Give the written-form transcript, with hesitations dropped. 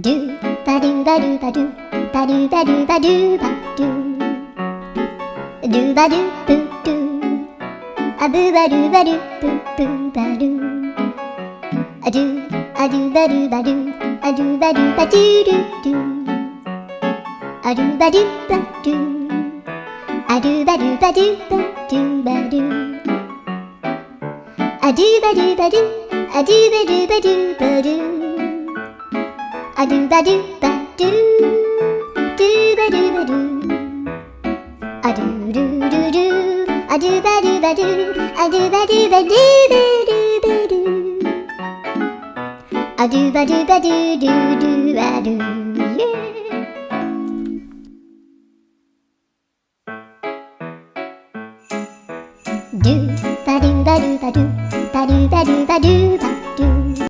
ba do ba do ba do ba do ba do ba do ba do ba do boo do a boo ba do ba do boo boo ba do a do ba do ba do a do ba do ba do do do a do ba do ba do a do ba do ba do ba do ba do a do ba do ba do a do ba do ba do ba do a do ba do ba do do ba do ba do a do do do do a do ba do ba do a do ba do ba do ba do ba do a do ba do ba do do do ba do